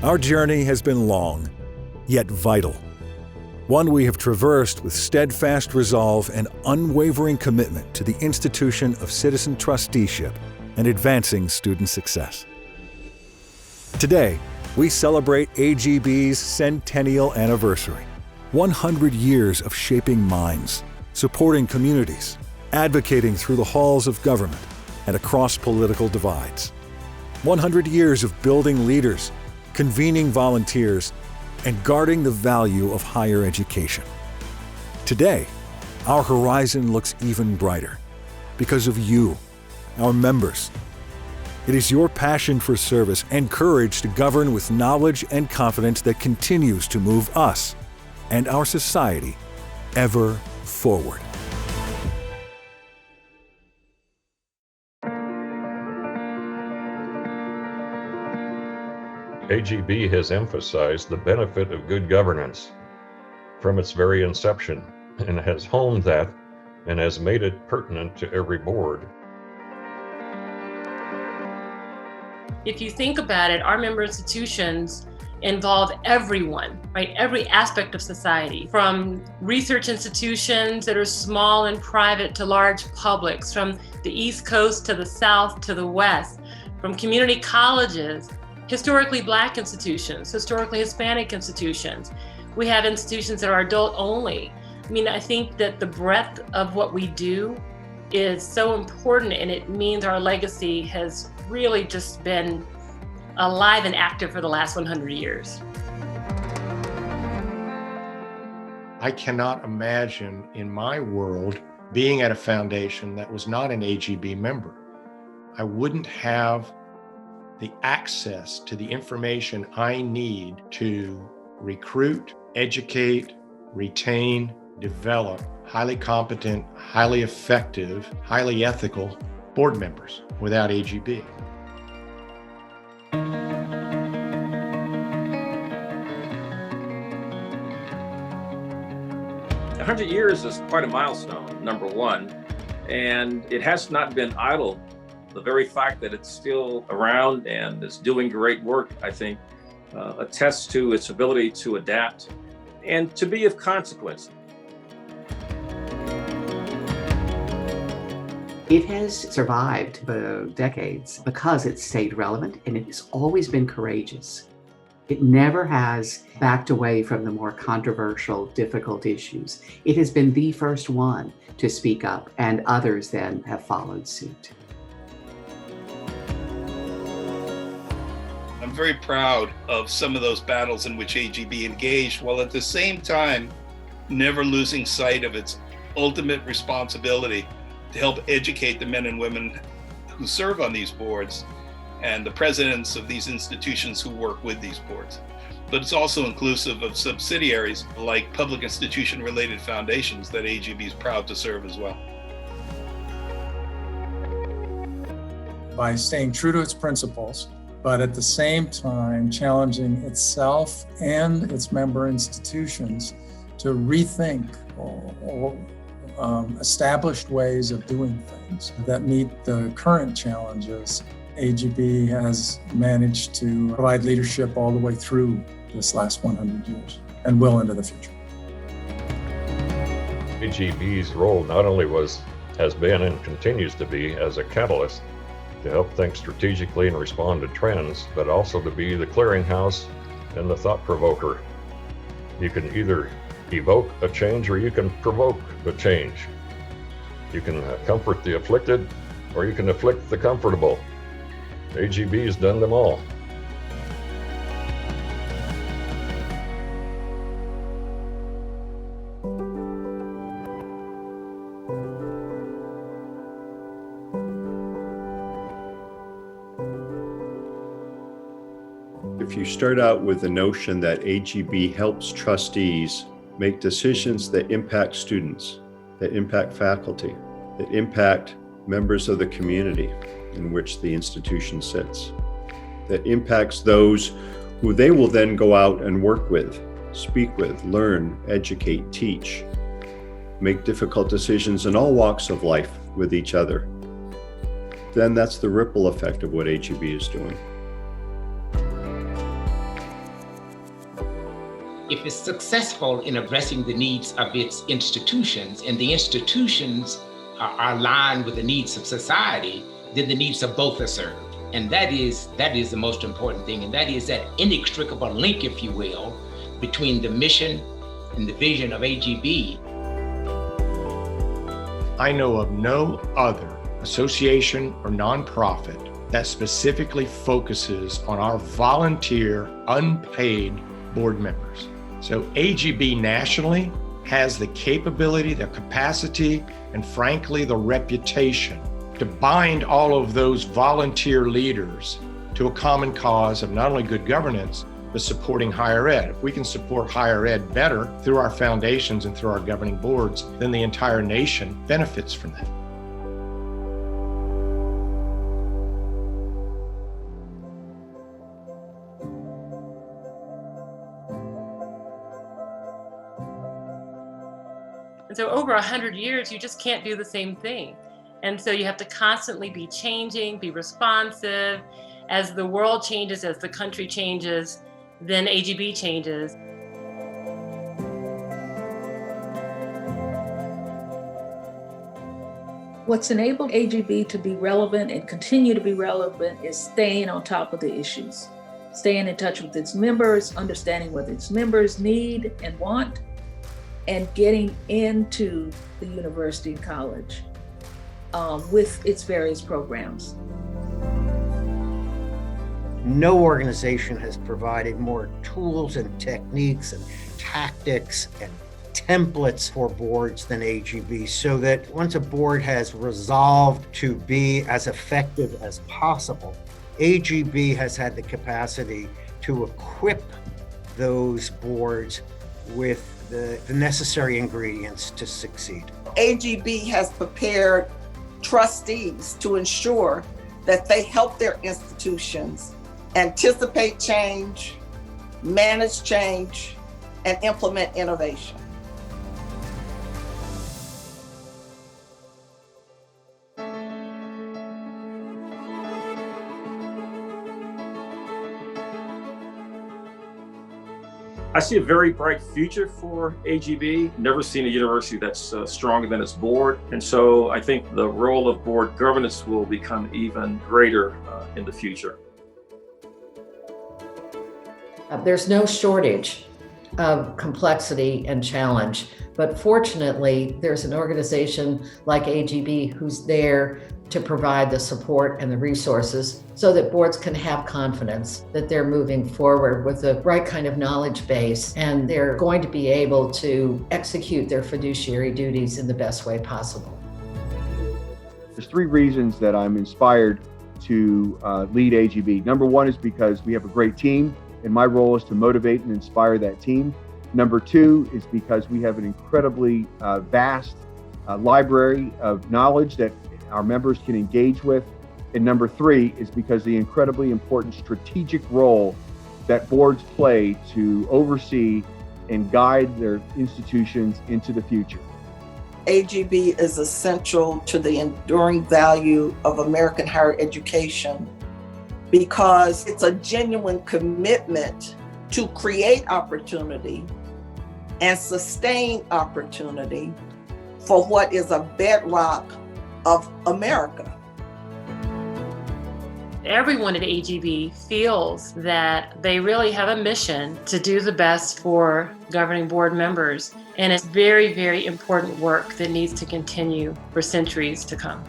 Our journey has been long, yet vital. One we have traversed with steadfast resolve and unwavering commitment to the institution of citizen trusteeship and advancing student success. Today, we celebrate AGB's centennial anniversary. 100 years of shaping minds, supporting communities, advocating through the halls of government and across political divides. 100 years of building leaders, convening volunteers, and guarding the value of higher education. Today, our horizon looks even brighter because of you, our members. It is your passion for service and courage to govern with knowledge and confidence that continues to move us and our society ever forward. AGB has emphasized the benefit of good governance from its very inception and has honed that and has made it pertinent to every board. If you think about it, our member institutions involve everyone, right? Every aspect of society, from research institutions that are small and private to large publics, from the East Coast to the South to the West, from community colleges, historically Black institutions, historically Hispanic institutions. We have institutions that are adult only. I mean, I think that the breadth of what we do is so important, and it means our legacy has really just been alive and active for the last 100 years. I cannot imagine in my world being at a foundation that was not an AGB member. I wouldn't have the access to the information I need to recruit, educate, retain, develop highly competent, highly effective, highly ethical board members without AGB. A 100 years is quite a milestone, number one, and it has not been idle. The very fact that it's still around and is doing great work, I think, attests to its ability to adapt and to be of consequence. It has survived the decades because it's stayed relevant and it has always been courageous. It never has backed away from the more controversial, difficult issues. It has been the first one to speak up, and others then have followed suit. I'm very proud of some of those battles in which AGB engaged, while at the same time never losing sight of its ultimate responsibility to help educate the men and women who serve on these boards and the presidents of these institutions who work with these boards. But it's also inclusive of subsidiaries like public institution-related foundations that AGB is proud to serve as well. By staying true to its principles, but at the same time challenging itself and its member institutions to rethink established ways of doing things that meet the current challenges. AGB has managed to provide leadership all the way through this last 100 years and will into the future. AGB's role not only has been and continues to be as a catalyst to help think strategically and respond to trends, but also to be the clearinghouse and the thought provoker. You can either evoke a change or you can provoke the change. You can comfort the afflicted or you can afflict the comfortable. AGB has done them all. If you start out with the notion that AGB helps trustees make decisions that impact students, that impact faculty, that impact members of the community in which the institution sits, that impacts those who they will then go out and work with, speak with, learn, educate, teach, make difficult decisions in all walks of life with each other, then that's the ripple effect of what AGB is doing. If it's successful in addressing the needs of its institutions, and the institutions are aligned with the needs of society, then the needs of both are served. And that is the most important thing. And that is that inextricable link, if you will, between the mission and the vision of AGB. I know of no other association or nonprofit that specifically focuses on our volunteer, unpaid board members. So AGB nationally has the capability, the capacity, and frankly, the reputation to bind all of those volunteer leaders to a common cause of not only good governance, but supporting higher ed. If we can support higher ed better through our foundations and through our governing boards, then the entire nation benefits from that. And so over 100 years, you just can't do the same thing. And so you have to constantly be changing, be responsive. As the world changes, as the country changes, then AGB changes. What's enabled AGB to be relevant and continue to be relevant is staying on top of the issues, staying in touch with its members, understanding what its members need and want, and getting into the university and college with its various programs. No organization has provided more tools and techniques and tactics and templates for boards than AGB, so that once a board has resolved to be as effective as possible, AGB has had the capacity to equip those boards with the necessary ingredients to succeed. AGB has prepared trustees to ensure that they help their institutions anticipate change, manage change, and implement innovation. I see a very bright future for AGB. Never seen a university that's stronger than its board. And so I think the role of board governance will become even greater in the future. There's no shortage of complexity and challenge, but fortunately, there's an organization like AGB who's there to provide the support and the resources so that boards can have confidence that they're moving forward with the right kind of knowledge base, and they're going to be able to execute their fiduciary duties in the best way possible. There's three reasons that I'm inspired to lead AGB. Number one is because we have a great team, and my role is to motivate and inspire that team. Number two is because we have an incredibly vast library of knowledge that our members can engage with. And number three is because the incredibly important strategic role that boards play to oversee and guide their institutions into the future. AGB is essential to the enduring value of American higher education because it's a genuine commitment to create opportunity and sustain opportunity for what is a bedrock of America. Everyone at AGB feels that they really have a mission to do the best for governing board members. And it's very, very important work that needs to continue for centuries to come.